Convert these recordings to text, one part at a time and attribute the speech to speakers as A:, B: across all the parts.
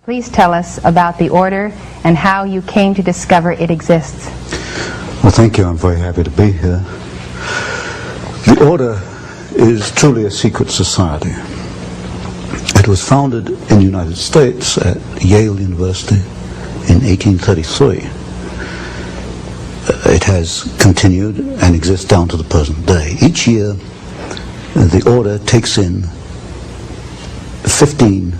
A: Please tell us about the order and how you came to discover it exists.
B: Well, thank you. I'm very happy to be here. The order is truly a secret society. It was founded in the United States at Yale University in 1833. It has continued and exists down to the present day. Each year, the order takes in 15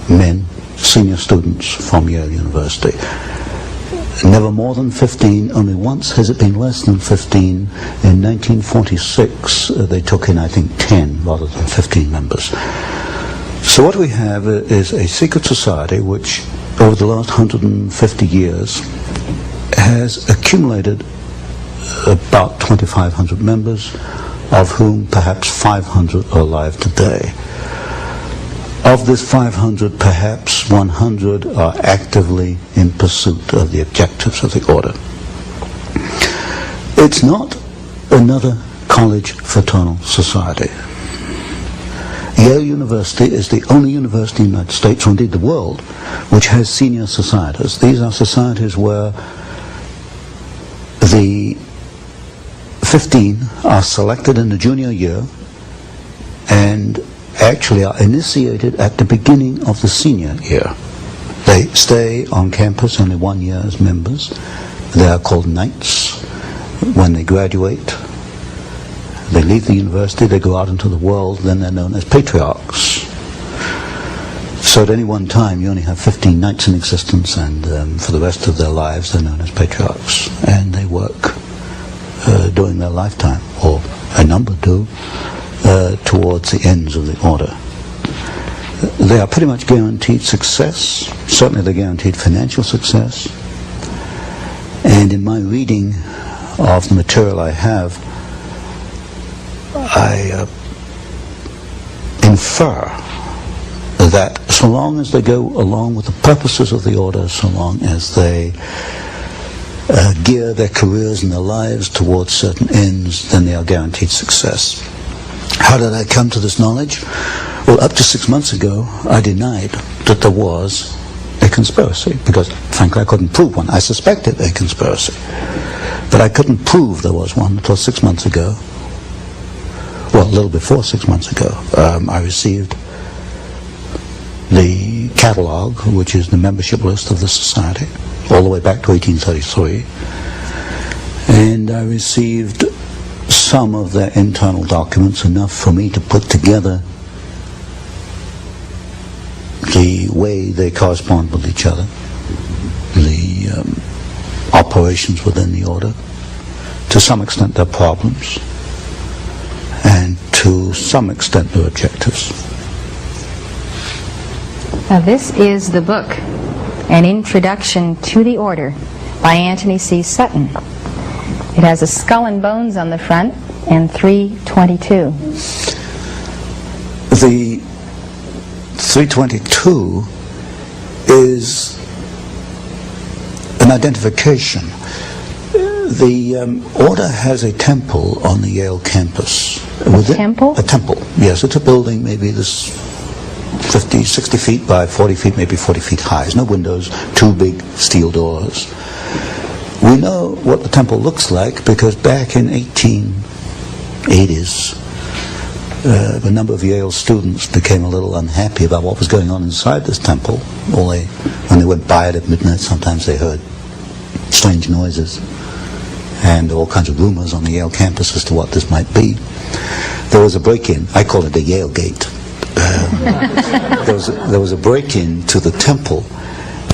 B: men, senior students from Yale University. Never more than 15, only once has it been less than 15. In 1946, they took in, I think, 10 rather than 15 members. So what we have is a secret society which, over the last 150 years, has accumulated about 2,500 members, of whom perhaps 500 are alive today. Of this 500, perhaps 100 are actively in pursuit of the objectives of the order. It's not another college fraternal society. Yale University is the only university in the United States, or indeed the world, which has senior societies. These are societies where the 15 are selected in the junior year and actually are initiated at the beginning of the senior year. They stay on campus only 1 year as members. They are called knights. When they graduate, they leave the university, they go out into the world, then they're known as patriarchs. So at any one time you only have 15 knights in existence, and for the rest of their lives they're known as patriarchs, and they work during their lifetime, or a number do, towards the ends of the order. They are pretty much guaranteed success. Certainly they're guaranteed financial success. And in my reading of the material I have, I infer that so long as they go along with the purposes of the order, so long as they gear their careers and their lives towards certain ends, then they are guaranteed success. How did I come to this knowledge? Well, up to 6 months ago, I denied that there was a conspiracy, because frankly I couldn't prove one. I suspected a conspiracy, but I couldn't prove there was one until 6 months ago. Well, a little before 6 months ago, I received the catalog, which is the membership list of the society, all the way back to 1833, and I received some of their internal documents, enough for me to put together the way they correspond with each other, the operations within the order, to some extent their problems, and to some extent their objectives.
A: Now this is the book, An Introduction to the Order, by Antony C. Sutton. It has a skull and bones on the front and 322.
B: The 322 is an identification. The order has a temple on the Yale campus.
A: A temple?
B: A temple, yes. It's a building maybe this 50, 60 feet by 40 feet, maybe 40 feet high. There's no windows, 2 big steel doors. We know what the temple looks like because back in 1880s, a number of Yale students became a little unhappy about what was going on inside this temple. When they went by it at midnight, sometimes they heard strange noises and all kinds of rumors on the Yale campus as to what this might be. There was a break-in. I call it the Yale Gate. There was a break-in to the temple,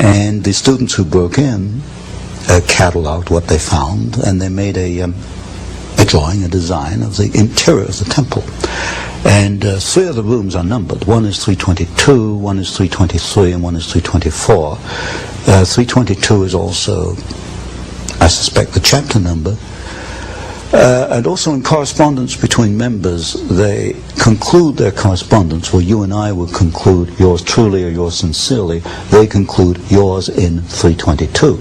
B: and the students who broke in cataloged what they found, and they made a drawing, a design of the interior of the temple. And 3 of the rooms are numbered. One is 322, one is 323, and one is 324. 322 is also, I suspect, the chapter number. And also in correspondence between members, they conclude their correspondence, where you and I would conclude yours truly or yours sincerely. They conclude yours in 322.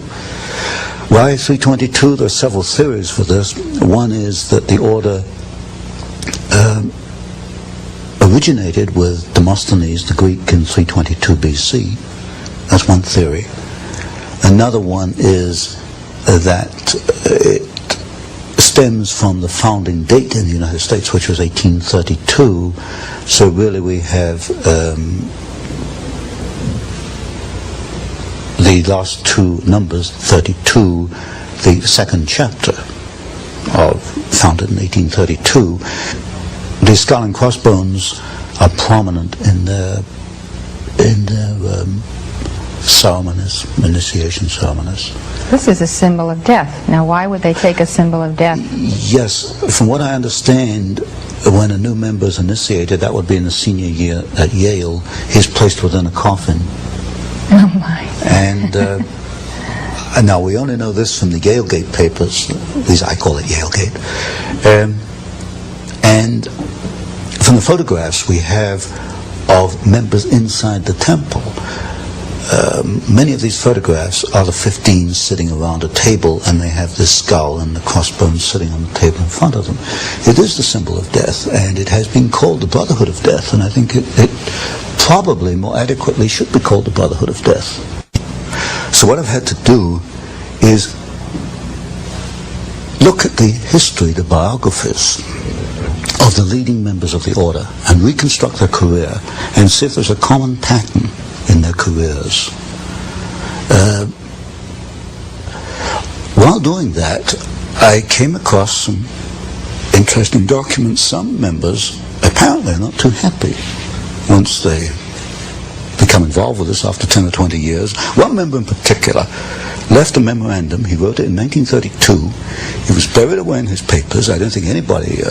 B: Why 322? There are several theories for this. One is that the order originated with Demosthenes the Greek in 322 BC. That's one theory. Another one is that it stems from the founding date in the United States, which was 1832. So really we have the last two numbers, 32, the second chapter, founded in 1832. The skull and crossbones are prominent in their ceremonies, initiation ceremonies.
A: This is a symbol of death. Now, why would they take a symbol of death?
B: Yes, from what I understand, when a new member is initiated, that would be in the senior year at Yale, he's placed within a coffin.
A: Oh my.
B: And now we only know this from the Yalegate papers. These, I call it Yalegate. And from the photographs we have of members inside the temple, many of these photographs are the 15 sitting around a table, and they have this skull and the crossbones sitting on the table in front of them. It is the symbol of death, and it has been called the Brotherhood of Death, and I think it probably more adequately should be called the Brotherhood of Death. So what I've had to do is look at the history, the biographies of the leading members of the order, and reconstruct their career and see if there's a common pattern in their careers. While doing that, I came across some interesting documents. Some members apparently are not too happy once they become involved with this after 10 or 20 years. One member in particular left a memorandum. He wrote it in 1932. It was buried away in his papers. I don't think anybody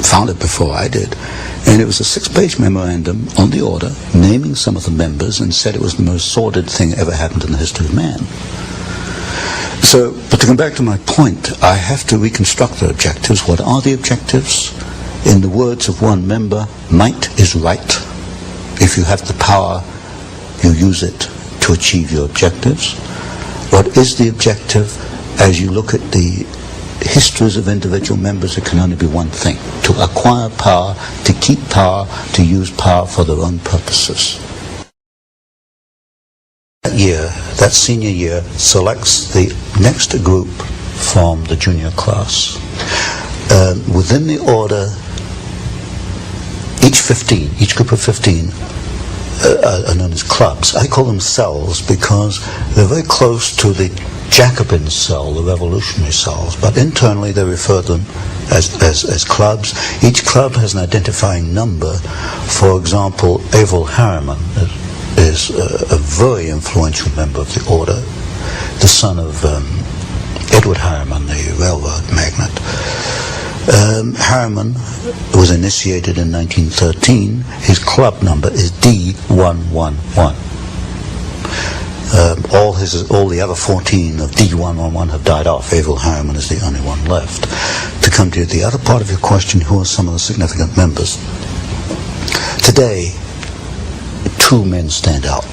B: found it before I did. And it was a 6-page memorandum on the order, naming some of the members, and said it was the most sordid thing ever happened in the history of man. So, but to come back to my point, I have to reconstruct the objectives. What are the objectives? In the words of one member, might is right. If you have the power, you use it to achieve your objectives. What is the objective? As you look at the histories of individual members, it can only be one thing: to acquire power, to keep power, to use power for their own purposes. That year, that senior year, selects the next group from the junior class. Within the order, each group of 15 are known as clubs. I call them cells because they're very close to the Jacobin cell, the revolutionary cells, but internally they refer to them as clubs. Each club has an identifying number. For example, Averrel Harriman is a very influential member of the order, the son of Edward Harriman, the railroad magnate. Harriman was initiated in 1913. His club number is D111. All the other 14 of D111 have died off. Averrel Harriman is the only one left. To come to the other part of your question, who are some of the significant members? Today, 2 men stand out.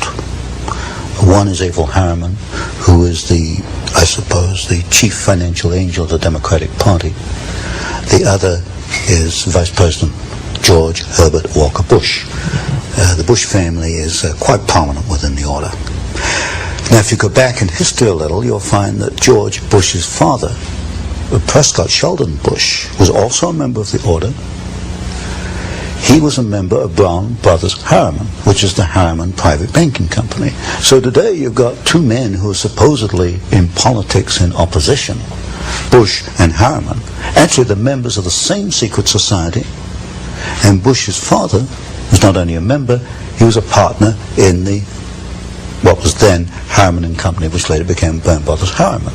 B: One is Averrel Harriman, who is the chief financial angel of the Democratic Party. The other is Vice President George Herbert Walker Bush. The Bush family is quite prominent within the order. Now, if you go back in history a little, you'll find that George Bush's father, Prescott Sheldon Bush, was also a member of the order. He was a member of Brown Brothers Harriman, which is the Harriman private banking company. So today you've got 2 men who are supposedly in politics in opposition, Bush and Harriman, actually the members of the same secret society. And Bush's father was not only a member, he was a partner in what was then Harriman and Company, which later became Brown Brothers Harriman.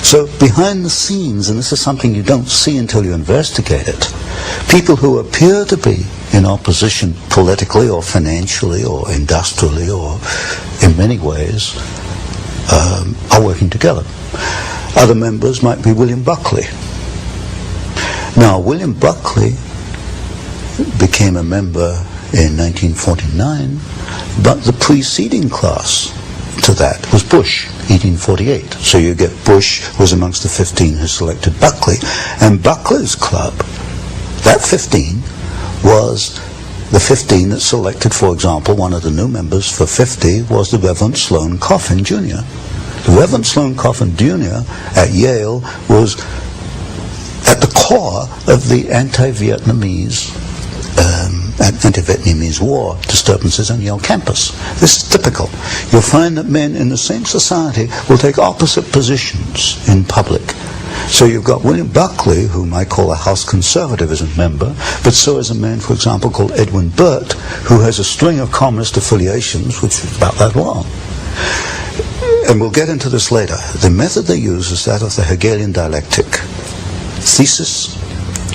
B: So behind the scenes, and this is something you don't see until you investigate it, people who appear to be in opposition politically or financially or industrially or in many ways are working together. Other members might be William Buckley. Now, William Buckley became a member in 1949, but the preceding class to that was Bush, 1848. So you get Bush was amongst the 15 who selected Buckley, and Buckley's club, that 15, was the 15 that selected, for example, one of the new members for 50 was the Reverend Sloane Coffin Jr. The Reverend Sloane Coffin Jr. at Yale was at the core of the anti-Vietnamese war disturbances on Yale campus. This is typical. You'll find that men in the same society will take opposite positions in public. So you've got William Buckley, whom I call a House Conservatism member, but so is a man, for example, called Edwin Burt, who has a string of communist affiliations, which is about that long. And we'll get into this later. The method they use is that of the Hegelian dialectic. Thesis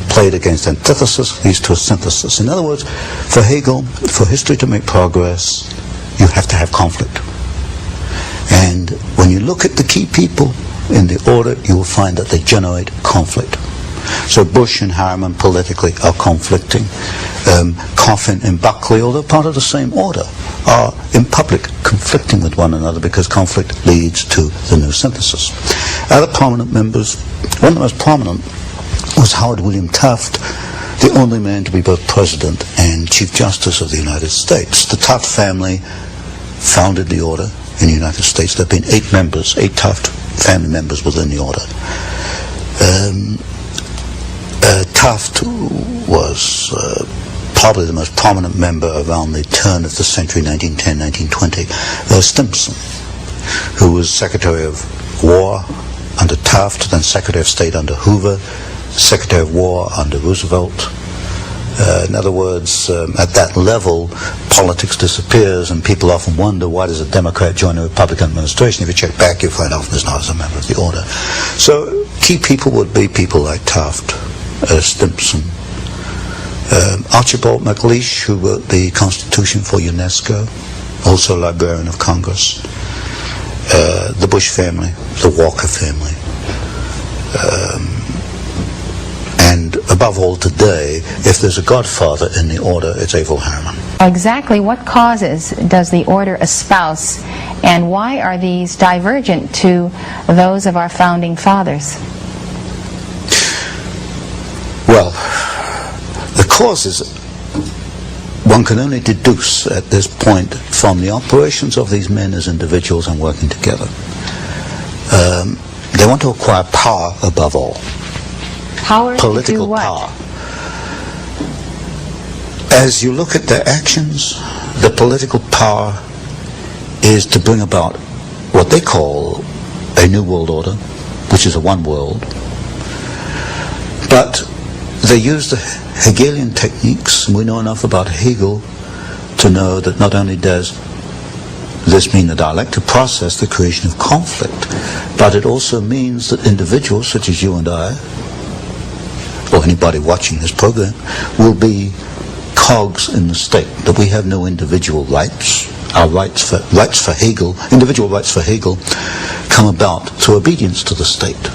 B: played against antithesis leads to a synthesis. In other words, for Hegel, for history to make progress, you have to have conflict. And when you look at the key people in the order, you will find that they generate conflict. So Bush and Harriman politically are conflicting. Coffin and Buckley, although part of the same order, are in public conflicting with one another because conflict leads to the new synthesis. Other prominent members, one of the most prominent was Howard William Taft, the only man to be both President and Chief Justice of the United States. The Taft family founded the order in the United States. There have been 8 members, 8 Taft family members within the order. Taft was probably the most prominent member around the turn of the century, 1910-1920. Stimson, who was Secretary of War under Taft, then Secretary of State under Hoover, Secretary of War under Roosevelt. In other words, at that level, politics disappears, and people often wonder, why does a Democrat join a Republican administration? If you check back, you find often it's not as a member of the order. So key people would be people like Taft, Stimson, Archibald MacLeish, who wrote the Constitution for UNESCO, also Librarian of Congress, the Bush family, the Walker family, and above all today, if there's a godfather in the order, it's Averrel Harriman.
A: Exactly what causes does the order espouse, and why are these divergent to those of our founding fathers? Well,
B: the causes one can only deduce at this point from the operations of these men as individuals and working together. They want to acquire power above all.
A: Power
B: Political
A: to do what?
B: Power. As you look at their actions, the political power is to bring about what they call a new world order, which is a one world. But they use the Hegelian techniques, and we know enough about Hegel to know that not only does this mean the dialectic process, the creation of conflict, but it also means that individuals such as you and I, or anybody watching this program, will be cogs in the state, that we have no individual rights. Our rights for Hegel, individual rights for Hegel, come about through obedience to the state.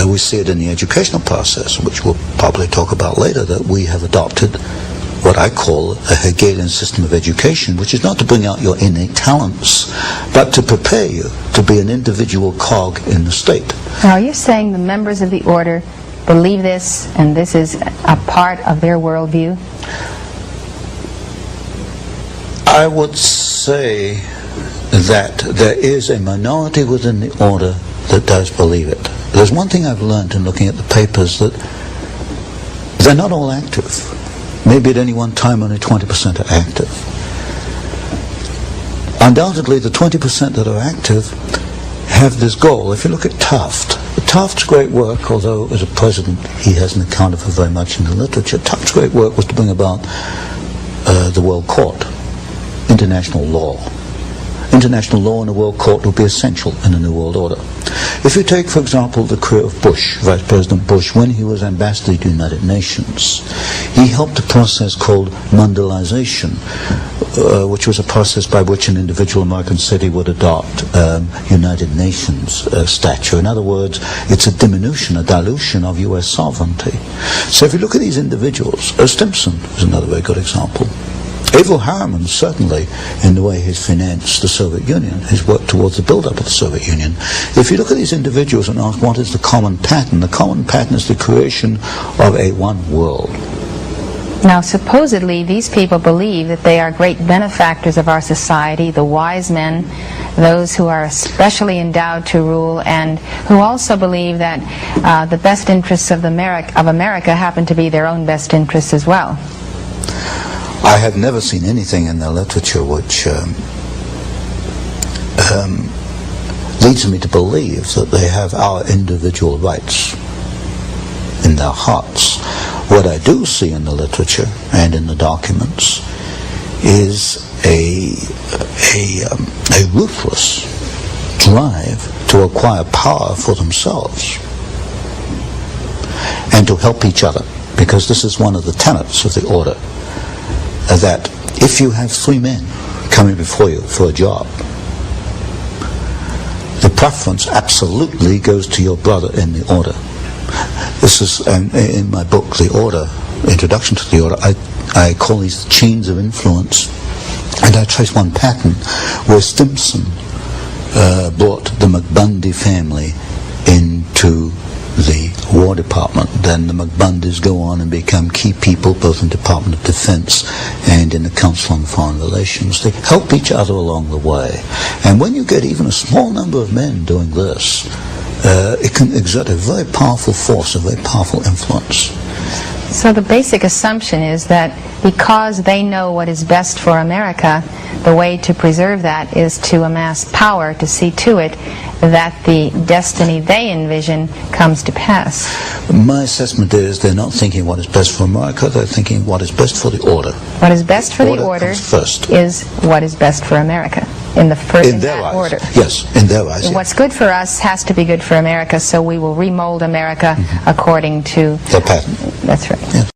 B: We see it in the educational process, which we'll probably talk about later, that we have adopted what I call a Hegelian system of education, which is not to bring out your innate talents, but to prepare you to be an individual cog in the state.
A: Now, are you saying the members of the order believe this, and this is a part of their worldview?
B: I would say that there is a minority within the order that does believe it. There's one thing I've learned in looking at the papers, that they're not all active. Maybe at any one time only 20% are active. Undoubtedly, the 20% that are active have this goal. If you look at Taft's great work, although as a president he hasn't accounted for very much in the literature, Taft's great work was to bring about the World Court, international law. International law in the World Court will be essential in the New World Order. If you take, for example, the career of Bush, Vice President Bush, when he was ambassador to the United Nations, he helped a process called mondialization, which was a process by which an individual American city would adopt United Nations stature. In other words, it's a diminution, a dilution of U.S. sovereignty. So if you look at these individuals, Stimson is another very good example. Averrel Harriman, certainly, in the way he's financed the Soviet Union, his work towards the build-up of the Soviet Union. If you look at these individuals and ask what is the common pattern is the creation of a one world.
A: Now, supposedly, these people believe that they are great benefactors of our society, the wise men, those who are especially endowed to rule, and who also believe that the best interests of America happen to be their own best interests as well.
B: I have never seen anything in their literature which leads me to believe that they have our individual rights in their hearts. What I do see in the literature and in the documents is a ruthless drive to acquire power for themselves and to help each other, because this is one of the tenets of the order, that if you have 3 men coming before you for a job, the preference absolutely goes to your brother in the order. This is in my book, The Order, Introduction to the Order, I call these chains of influence, and I trace one pattern where Stimson brought the McBundy family into the War Department. Then the McBundys go on and become key people both in the Department of Defense and in the Council on Foreign Relations. They help each other along the way. And when you get even a small number of men doing this, it can exert a very powerful force, a very powerful influence.
A: So the basic assumption is that because they know what is best for America, the way to preserve that is to amass power to see to it that the destiny they envision comes to pass.
B: My assessment is they're not thinking what is best for America, they're thinking what is best for the order.
A: What is best for the order is what is best for America. In their eyes. Order.
B: Yes, in their eyes.
A: And what's good for us has to be good for America, so we will remold America according to
B: their pattern.
A: That's right.
B: Yes.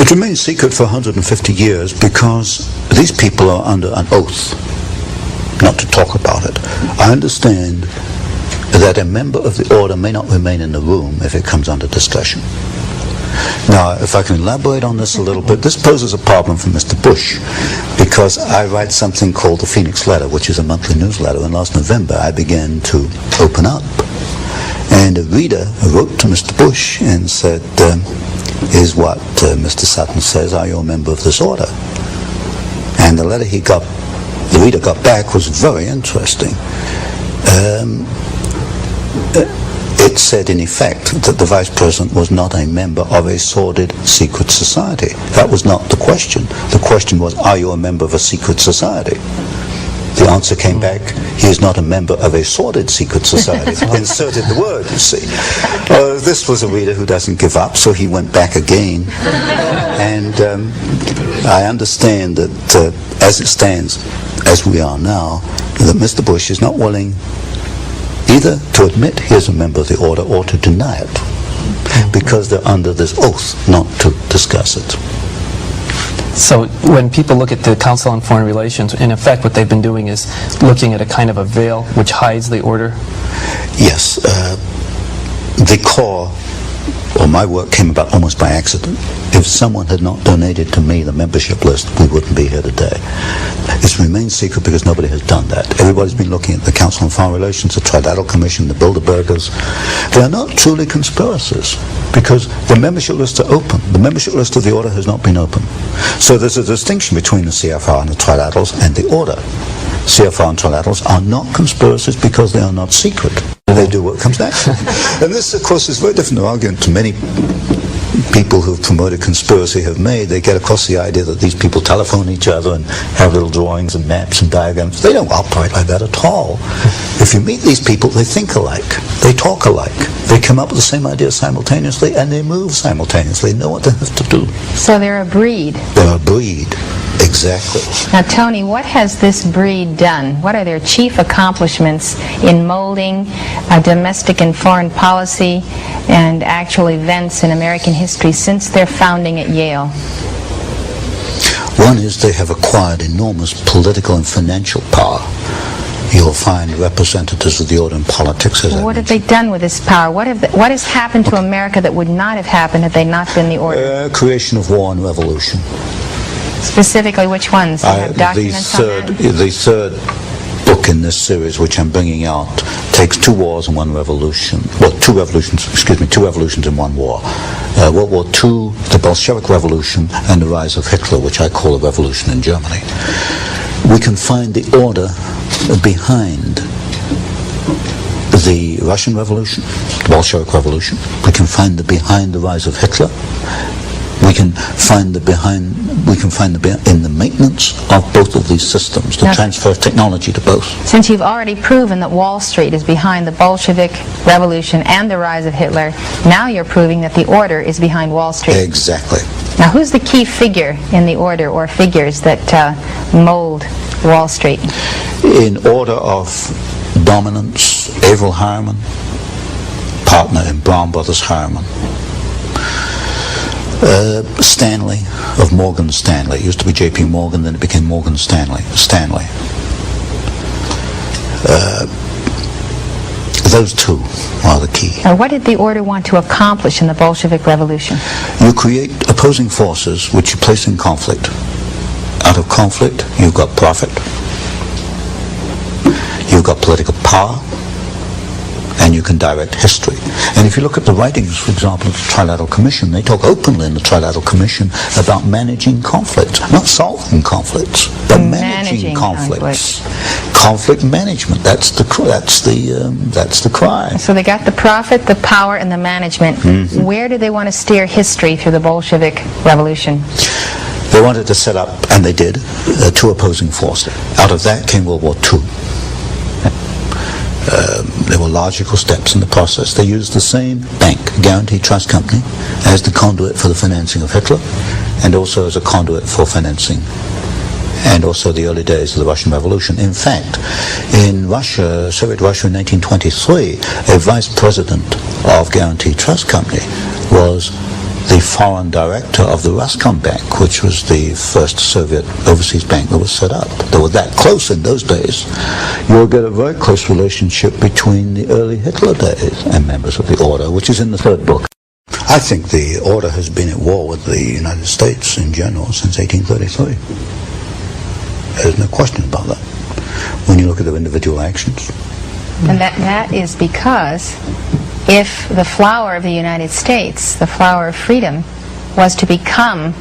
B: It remains secret for 150 years because these people are under an oath not to talk about it. I understand that a member of the order may not remain in the room if it comes under discussion. Now, if I can elaborate on this a little bit, this poses a problem for Mr. Bush, because I write something called the Phoenix Letter, which is a monthly newsletter, and last November I began to open up. And a reader wrote to Mr. Bush and said, is what Mr. Sutton says, are you a member of this order? And the letter the reader got back was very interesting. It said, in effect, that the Vice President was not a member of a sordid secret society. That was not the question. The question was, are you a member of a secret society? The answer came back, he is not a member of a sordid secret society. Inserted the word, you see. This was a reader who doesn't give up, so he went back again. And I understand that as it stands, as we are now, that Mr. Bush is not willing either to admit he is a member of the order or to deny it, because they're under this oath not to discuss it.
C: So when people look at the Council on Foreign Relations, in effect what they've been doing is looking at a kind of a veil which hides the order?
B: Yes. The core, or my work, came about almost by accident. If someone had not donated to me the membership list, we wouldn't be here today. It's remained secret because nobody has done that. Everybody's been looking at the Council on Foreign Relations, the Trilateral Commission, the Bilderbergers. They are not truly conspiracies because the membership lists are open. The membership list of the order has not been open. So there's a distinction between the CFR and the Trilaterals and the order. CFR and Trilaterals are not conspiracies because they are not secret. They do what comes next. And this, of course, is very different argument to many people who've promoted conspiracy have made. They get across the idea that these people telephone each other and have little drawings and maps and diagrams. They don't operate like that at all. If you meet these people, they think alike. They talk alike. They come up with the same ideas simultaneously, and they move simultaneously. They know what they have to do.
A: So they're a breed.
B: They're a breed. Exactly.
A: Now, Tony, what has this breed done? What are their chief accomplishments in molding domestic and foreign policy and actual events in American history since their founding at Yale?
B: One is they have acquired enormous political and financial power. You'll find representatives of the order in politics.
A: What have they done with this power? What has happened to America that would not have happened had they not been the order?
B: Creation of war and revolution.
A: Specifically, which ones? You have documents on that?
B: The third book in this series, which I'm bringing out, takes two wars and one revolution. Well, two revolutions in one war. World War II, the Bolshevik Revolution, and the rise of Hitler, which I call a revolution in Germany. We can find the order behind the Russian Revolution, the Bolshevik Revolution. We can find behind the rise of Hitler. We can find in the maintenance of both of these systems, the transfer of technology to both.
A: Since you've already proven that Wall Street is behind the Bolshevik Revolution and the rise of Hitler, now you're proving that the order is behind Wall Street.
B: Exactly.
A: Now, who's the key figure in the order or figures that mold Wall Street?
B: In order of dominance, Averrel Harriman, partner in Brown Brothers Harriman. Stanley of Morgan Stanley. It used to be J.P. Morgan, then it became Morgan Stanley. Those two are the key.
A: Now, what did the order want to accomplish in the Bolshevik Revolution?
B: You create opposing forces which you place in conflict. Out of conflict, you've got profit, you've got political power, and you can direct history. And if you look at the writings, for example, of the Trilateral Commission, they talk openly in the Trilateral Commission about managing conflicts, not solving conflicts, but managing conflicts. Conflict management. That's the cry.
A: So they got the profit, the power, and the management. Mm-hmm. Where do they want to steer history through the Bolshevik Revolution?
B: They wanted to set up, and they did, two opposing forces. Out of that came World War II. There were logical steps in the process. They used the same bank, Guaranty Trust Company, as the conduit for the financing of Hitler, and also as a conduit for financing, and also the early days of the Russian Revolution. In fact, in Russia, Soviet Russia in 1923, a vice president of Guaranty Trust Company was the foreign director of the Roscom Bank, which was the first Soviet overseas bank that was set up. They were that close in those days. You'll get a very close relationship between the early Hitler days and members of the Order, which is in the third book. I think the Order has been at war with the United States in general since 1833. There's no question about that when you look at their individual actions.
A: And that is because if the flower of the United States, the flower of freedom, was to become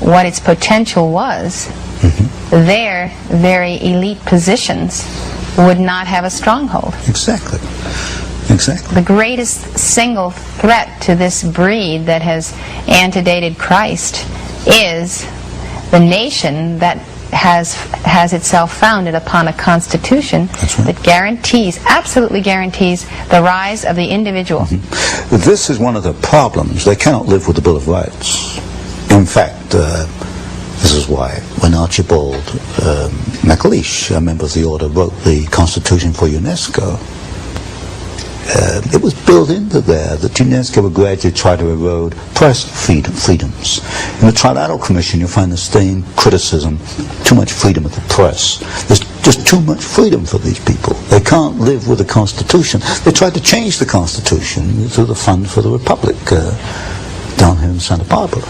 A: what its potential was, their very elite positions would not have a stronghold.
B: Exactly.
A: The greatest single threat to this breed that has antedated Christ is the nation that has itself founded upon a constitution that absolutely guarantees the rise of the individual.
B: This is one of the problems. They cannot live with the Bill of Rights. In fact, this is why when Archibald MacLeish, a member of the Order, wrote the Constitution for UNESCO, it was built into there that UNESCO would gradually try to erode press freedoms. In the Trilateral Commission, you'll find the same criticism: too much freedom of the press. There's just too much freedom for these people. They can't live with the Constitution. They tried to change the Constitution through the Fund for the Republic down here in Santa Barbara.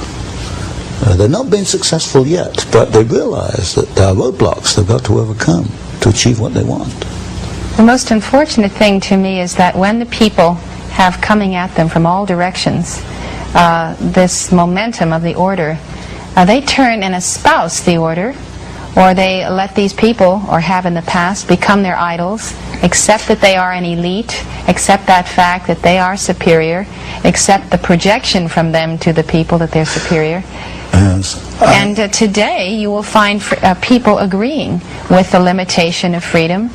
B: They've not been successful yet, but they realize that there are roadblocks they've got to overcome to achieve what they want.
A: The most unfortunate thing to me is that when the people have coming at them from all directions this momentum of the Order, they turn and espouse the Order, or they let these people, or have in the past, become their idols, accept that they are an elite, accept that fact that they are superior, accept the projection from them to the people that they're superior. And today you will find people agreeing with the limitation of freedom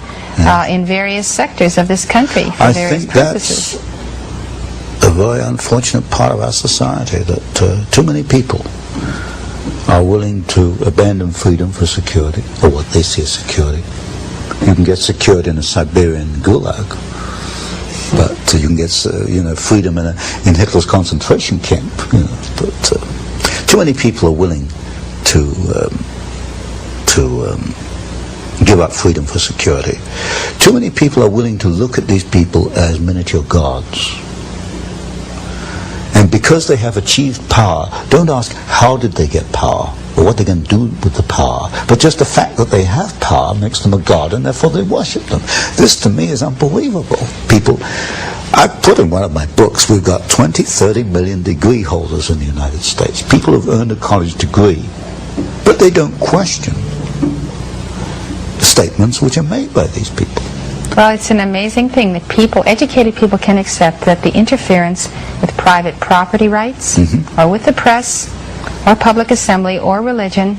A: in various sectors of this country for various purposes.
B: That's a very unfortunate part of our society, that too many people are willing to abandon freedom for security, or what they see as security. You can get security in a Siberian gulag, but you can get freedom in Hitler's concentration camp. But too many people are willing to give up freedom for security. Too many people are willing to look at these people as miniature gods. And because they have achieved power, don't ask how did they get power, or what they're going to do with the power, but just the fact that they have power makes them a god, and therefore they worship them. This, to me, is unbelievable. People, I put in one of my books, we've got 20, 30 million degree holders in the United States. People who've earned a college degree, but they don't question the statements which are made by these people.
A: Well, it's an amazing thing that people, educated people, can accept that the interference with private property rights, or with the press, or public assembly, or religion,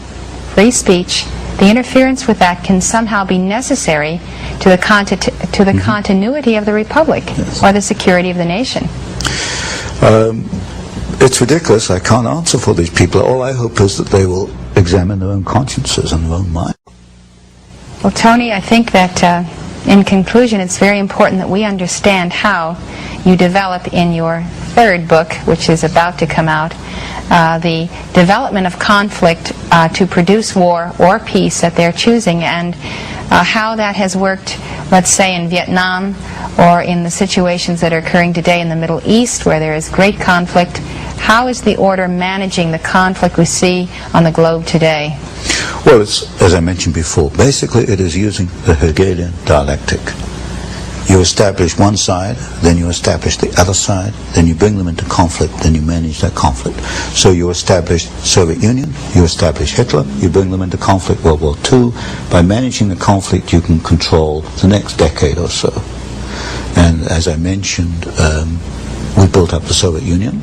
A: free speech, the interference with that can somehow be necessary to the continuity of the republic, or the security of the nation.
B: It's ridiculous. I can't answer for these people. All I hope is that they will examine their own consciences and their own mind.
A: Well, Tony, I think that in conclusion, it's very important that we understand how you develop in your third book, which is about to come out, the development of conflict to produce war or peace that they're choosing, and how that has worked, let's say, in Vietnam, or in the situations that are occurring today in the Middle East, where there is great conflict. How is the order managing the conflict we see on the globe today?
B: Well, it's, as I mentioned before, basically it is using the Hegelian dialectic. You establish one side, then you establish the other side, then you bring them into conflict, then you manage that conflict. So you establish Soviet Union, you establish Hitler, you bring them into conflict, World War II. By managing the conflict, you can control the next decade or so. And as I mentioned, we built up the Soviet Union.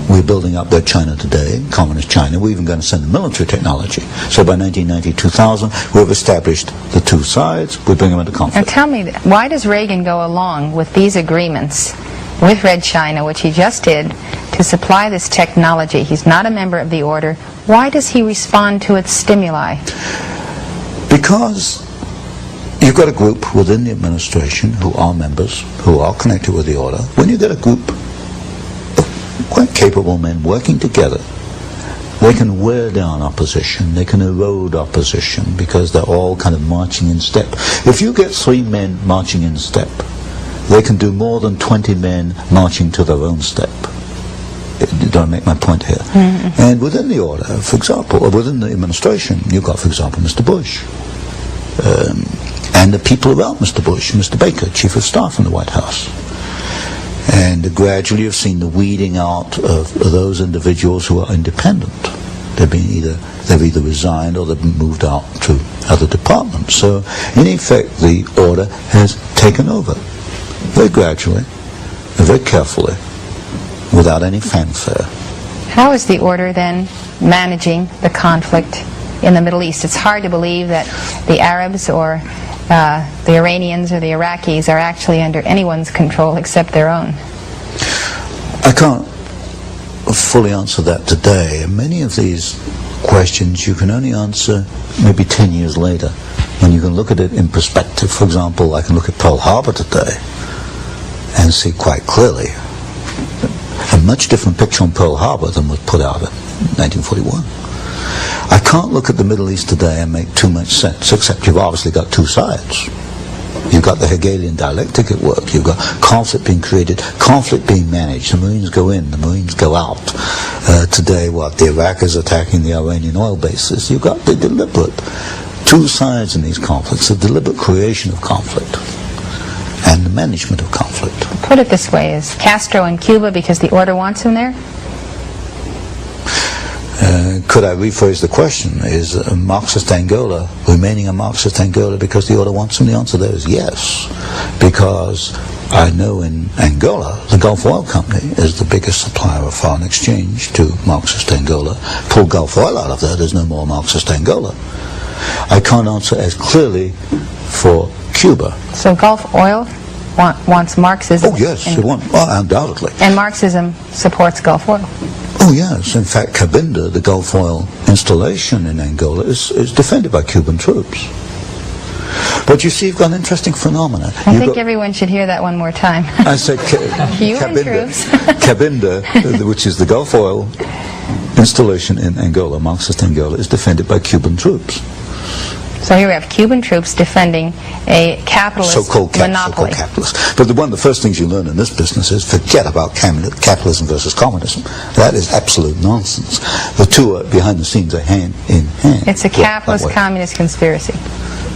B: We're building up their China today, communist China. We're even going to send them military technology. So by 1990, 2000, we've established the two sides. We bring them into conflict.
A: Now tell me, why does Reagan go along with these agreements with Red China, which he just did, to supply this technology? He's not a member of the order. Why does he respond to its stimuli?
B: Because you've got a group within the administration who are members, who are connected with the order. When you get a group quite capable men working together, they can wear down opposition, they can erode opposition, because they're all kind of marching in step. If you get 3 men marching in step, they can do more than 20 men marching to their own step. Do I make my point here? And within the order, for example, or within the administration, you've got, for example, Mr. Bush, and the people around Mr. Bush, Mr. Baker, Chief of Staff in the White House. And gradually you've seen the weeding out of those individuals who are independent. They've either resigned or they've been moved out to other departments. So in effect the order has taken over very gradually and very carefully, without any fanfare.
A: How is the order then managing the conflict in the Middle East? It's hard to believe that the Arabs or the Iranians or the Iraqis are actually under anyone's control except their own.
B: I can't fully answer that today. And many of these questions you can only answer maybe 10 years later, when you can look at it in perspective. For example, I can look at Pearl Harbor today and see quite clearly a much different picture on Pearl Harbor than was put out in 1941. I can't look at the Middle East today and make too much sense, except you've obviously got two sides. You've got the Hegelian dialectic at work. You've got conflict being created, conflict being managed. The Marines go in, the Marines go out. Today, the Iraq is attacking the Iranian oil bases. You've got the deliberate two sides in these conflicts, the deliberate creation of conflict and the management of conflict.
A: Put it this way, is Castro in Cuba because the order wants him there?
B: Could I rephrase the question? Is Marxist Angola remaining a Marxist Angola because the order wants him? The answer there is yes. Because I know in Angola, the Gulf Oil Company is the biggest supplier of foreign exchange to Marxist Angola. Pull Gulf Oil out of there, there's no more Marxist Angola. I can't answer as clearly for Cuba.
A: So Gulf Oil wants Marxism?
B: Oh yes, it wants, undoubtedly.
A: And Marxism supports Gulf Oil?
B: Oh yes, in fact Cabinda, the Gulf Oil installation in Angola, is defended by Cuban troops. But you see, you've got an interesting phenomena.
A: I think everyone should hear that one more time.
B: I said Cabinda, which is the Gulf Oil installation in Angola, Marxist Angola, is defended by Cuban troops.
A: So here we have Cuban troops defending a capitalist
B: so-called
A: monopoly.
B: capitalists. But one of the first things you learn in this business is forget about capitalism versus communism. That is absolute nonsense. The two are, behind the scenes, are hand in hand.
A: It's a capitalist-communist conspiracy.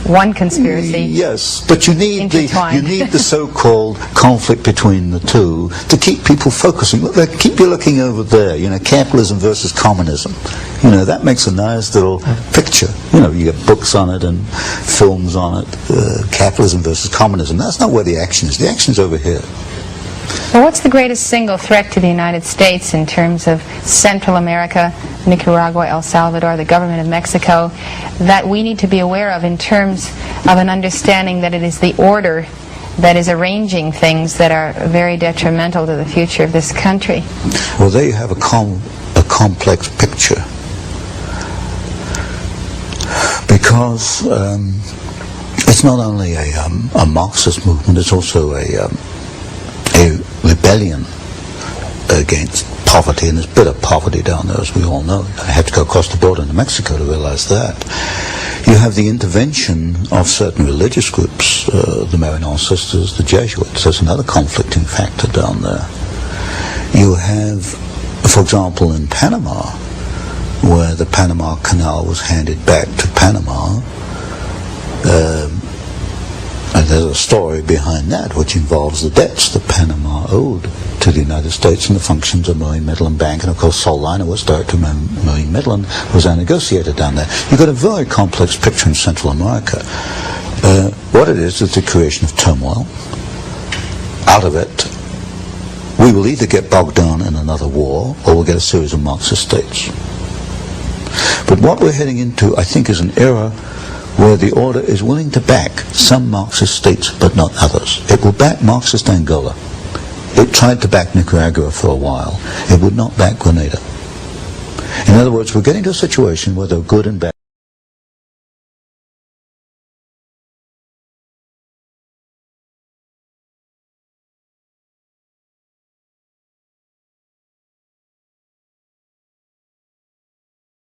A: One conspiracy.
B: Yes, but you need the so-called conflict between the two to keep people focusing. Look, keep you looking over there. You know, capitalism versus communism. You know, that makes a nice little picture. You know, you get books on it and films on it. Capitalism versus communism. That's not where the action is. The action is over here.
A: Well, what's the greatest single threat to the United States in terms of Central America, Nicaragua, El Salvador, the government of Mexico, that we need to be aware of in terms of an understanding that it is the order that is arranging things that are very detrimental to the future of this country?
B: Well, there you have a complex picture. Because it's not only a Marxist movement, it's also a rebellion against poverty, and there's bitter poverty down there, as we all know. I had to go across the border into Mexico to realize that. You have the intervention of certain religious groups, the Marian Sisters, the Jesuits. There's another conflicting factor down there. You have, for example, in Panama, where the Panama Canal was handed back to Panama, and there's a story behind that which involves the debts that Panama owed to the United States and the functions of Marine Midland Bank, and of course Sol Leiner was director of Marine Midland, was a negotiator down there. You've got a very complex picture in Central America. What it is the creation of turmoil. Out of it, we will either get bogged down in another war, or we'll get a series of Marxist states. But what we're heading into, I think, is an era where the order is willing to back some Marxist states, but not others. It will back Marxist Angola. It tried to back Nicaragua for a while. It would not back Grenada. In other words, we're getting to a situation where there are good and bad.